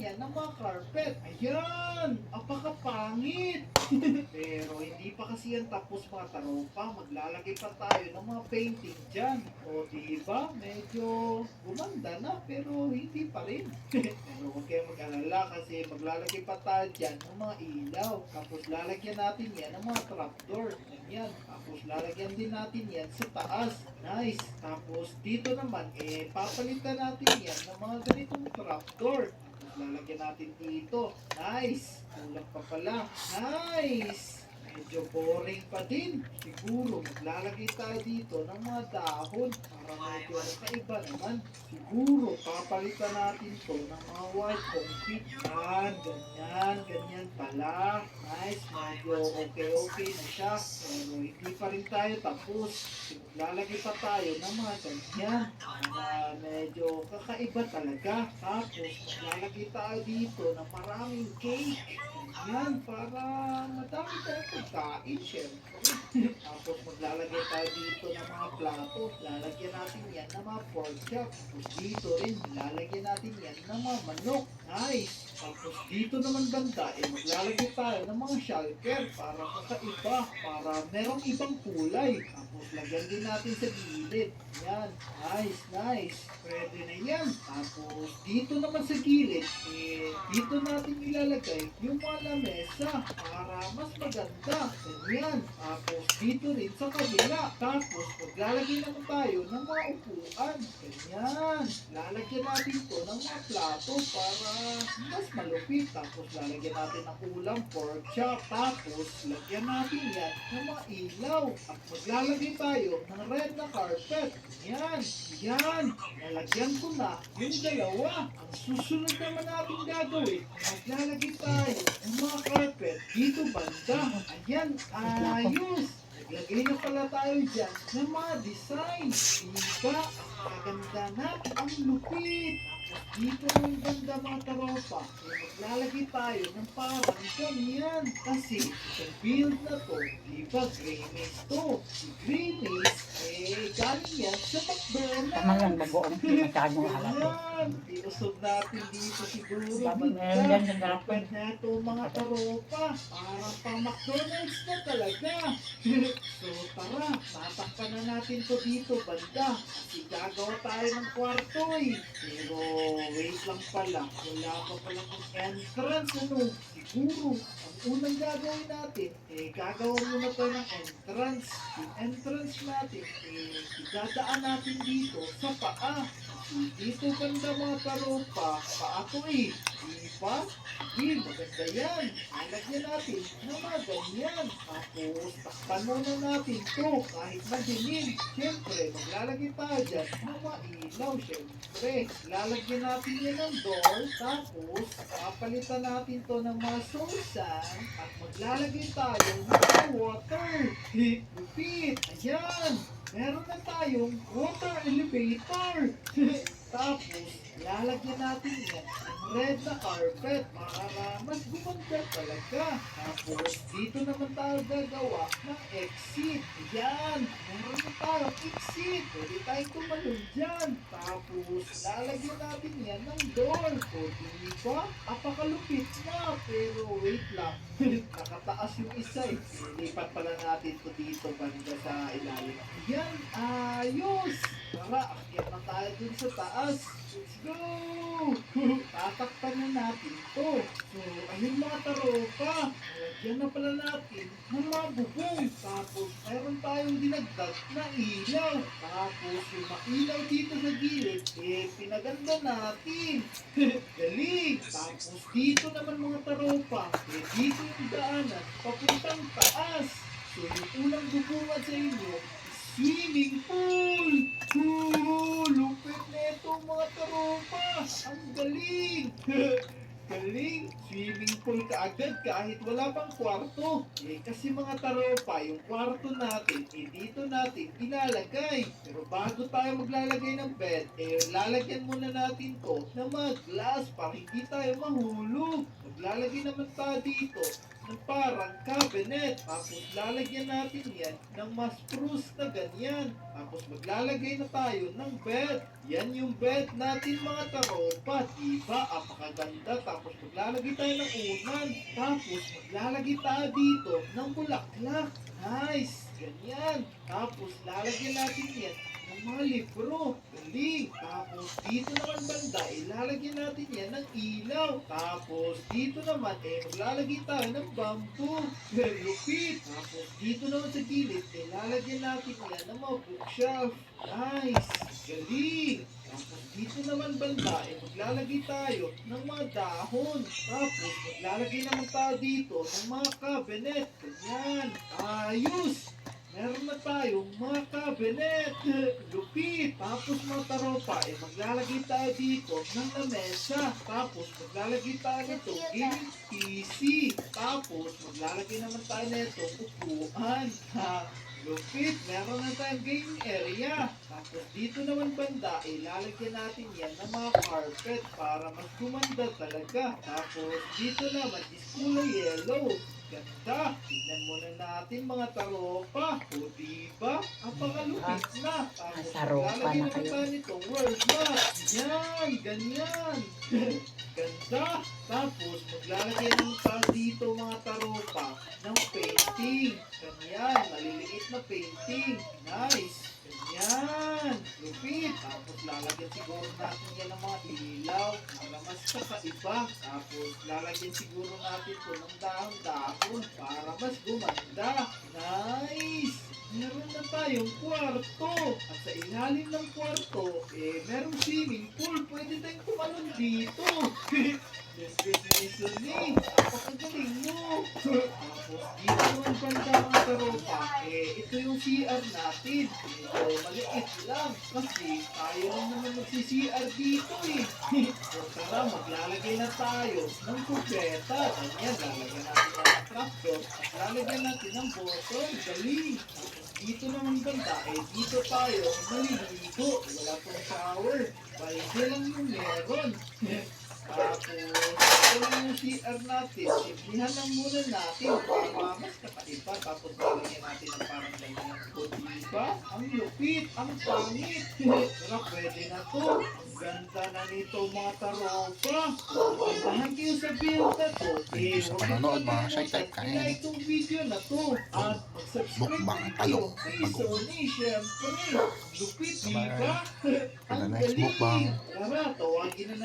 yan ng mga carpet. Ayan, apakapangit. Pero hindi pa kasi yan tapos mga taropa. Maglalagay pa tayo ng mga painting dyan. O diba, medyo gumanda na pero hindi pa rin. Pero huwag kayo mag-alala kasi maglalagay pa tayo dyan ng mga ilaw. Tapos lalagyan natin yan ng mga trapdoor. Yan. Tapos lalagyan din natin yan sa taas. Nice. Tapos dito naman, papalitan natin yan ng mga ganitong trapdoor. Tapos lalagyan natin dito. Nice. Kulang pa pala. Nice. Medyo boring pa din. Siguro maglalagay tayo dito ng mga dahon para medyo nakaiba naman. Siguro papalitan natin to ng mga white concrete. Yan, ganyan, ganyan pala. Nice, medyo okay na siya. Pero hindi pa rin tayo tapos. Maglalagay pa tayo ng mga ganyan. Medyo kakaiba talaga. Tapos maglalagay tayo dito ng maraming cake. Yan, para madami tayong pagkain, syempre. Tapos maglalagay tayo dito ng mga plato. Lalagyan natin yan ng mga pork chop. Tapos dito rin, lalagyan natin yan ng mga manok. Nice! Tapos dito naman banda, maglalagay tayo ng mga shulker para kakaiba, para merong ibang kulay. Tapos lagyan din natin sa gilid. Yan, nice, nice. Pwede na yan. Tapos dito naman sa gilid, dito natin ilalagay yung mga lamesa para mas maganda. Ganyan. Tapos dito rin sa kabila. Tapos maglalagay naman tayo ng mga upuan. Ganyan. Lalagyan natin to ng mga plato para mas malupit. Tapos lalagyan natin ng ulam, pork chop. Tapos lagyan natin yan ng mga ilaw. At maglalagay tayo ng red na carpet. Yan. Yan. Lalagyan ko na yung dalawa. Ang susunod naman natin gagawin, maglalagay tayo ng mga carpet dito banda. Ayan, ayos. Naglagay na pala tayo dyan ng mga design. Diba? Maganda na. Ang lupit. Dito ang ganda mga taropa. Maglalagay tayo ng parang ganyan. Kasi itong build na to, diba Grimace to? Si Grimace, galing yan sa McDonald's. Tama lang, bagoong masyadong alat. Ayan, iusog natin dito siguro. Meron dyan sa Dapat na ito mga taropa. Para pang McDonald's na talaga. So tara, tatakpan na natin to dito banda. Kasi gagawa tayo ng kwarto Pero wait lang pala. Wala pa pala kung entrance Siguro, ang unang gagawin natin, gagawa muna tayo ng entrance. Yung entrance natin, idadaan natin dito sa paa. Dito banda mga taropa, paa ko Diba? Sige, maganda yan. Ilagyan natin na mga ganyan. Tapos, takpan muna natin to kahit madilim. Siyempre, maglalagay tayo dyan ng mga ilaw. Siyempre, lalagyan natin yan ng door. Tapos, papalitan natin to ng mga sausan. At maglalagay tayo ng mga water. Lupit. Ayan. Meron na tayong water elevator. Tapos, lalagyan natin yan ng red na carpet para mas gumanda talaga. Tapos, dito naman tayo gagawa ng exit. Yan, meron na tayong exit. Pwede tayong tumalon dyan. Tapos, lalagyan natin yan ng door. O, diba? Apakalupit na. Pero, wait lang. Nakataas yung isa Lipat pala natin to dito banda sa ilalim. Yan, ayos! Tara, akyat na tayo dun sa taas. Let's go! Tatakpan na natin to. So, ayun mga taropa. Lagyan na pala natin ng mga bubong. Tapos, mayroon tayong dinagdag na ilaw. Tapos, yung mailaw dito sa gilid, pinaganda natin. Galing! Tapos, dito naman mga taropa, dito yung daanan, papuntang taas. So, yung unang bubungan sa inyo, swimming pool! Lupit na ito mga taropa! Ang galing! Galing! Swimming pool ka agad kahit wala pang kwarto. Kasi mga taropa, yung kwarto natin, dito natin ilalagay. Pero bago tayo maglalagay ng bed, lalagyan muna natin to ng mga glass para hindi tayo mahulog. Maglalagay naman tayo dito ng parang cabinet. Tapos lalagyan natin yan ng mas spruce na ganyan. Tapos maglalagay na tayo ng bed. Yan yung bed natin mga taropa, diba? Apakaganda. Tapos maglalagay tayo ng unan. Tapos maglalagay tayo dito ng bulaklak. Nice! Ganyan. Tapos lalagyan natin yan ng mga libro. Galing. Tapos dito naman banda, ilalagyan natin yan ng ilaw. Tapos dito naman, maglalagay tayo ng bamboo. Lupit. Tapos dito naman sa gilid, ilalagyan natin yan ng mga bookshelf. Nice. Galing. Tapos dito naman banda, maglalagay tayo ng mga dahon. Tapos maglalagay naman tayo dito ng mga cabinet. Ganyan. Ayos. Meron na tayong mga cabinet. Lupit. Tapos mga taropa, maglalagay tayo dito ng lamesa. Tapos maglalagay tayo nito gaming PC. Tapos maglalagay naman tayo nito upuan. Ha. Lupit, meron na tayong gaming area. Tapos dito naman banda, ilalagyan natin yan ng mga carpet para mas gumanda talaga. Tapos dito naman is kulay yellow. Ganda. Tignan muna natin mga taropa. O diba? Apakalupit na. Tapos Taropa na lalagyan naman kayo. tayo nitong world map. Yan, ganyan. Ganda. Tapos maglalagay naman tayo dito mga taropa ng painting. Ganyan, maliliit na painting. Nice. Ganyan. Lupit. Tapos lalagyan siguro natin yan ng mga ilaw para mas kakaiba. Tapos lalagyan siguro natin ito ng dahon-dahon para mas gumanda. Nice. Meron na tayong kwarto. At sa ilalim ng kwarto, merong swimming pool. Pwede tayong tumalon dito. Destination ni. Apakagaling mo. Tapos dito naman banda mga taropa, ito yung CR natin. Ito, maliit lang. Kasi tayo lang naman magsi-CR dito eh. So tara, maglalagay na tayo ng kubeta. Ganyan, lalagyan natin ng tractor. At lalagyan natin ng bottom. Galing. Tapos dito naman banda, dito tayo maliligo. Wala pong shower. Balde lang yung meron. Tapos, ito lang yung CR natin. Simplihan lang muna natin para mas kakaiba. Tapos, lalagyan natin ng parang ganyan. O, diba? Ang lupit, ang pangit. Pero pwede na to. Ang ganda na nito mga taropa. Puntahan kayo sa build na to. Thank you sa panonood, mga Shy-Type. Kain. Kaya itong video na to. At mag-subscribe Mukbang din talo. kayo kay Bago. Sony. Siyempre, lupit, Bye-bye. diba? To the Ang next galing. mukbang. Tara, tawagin na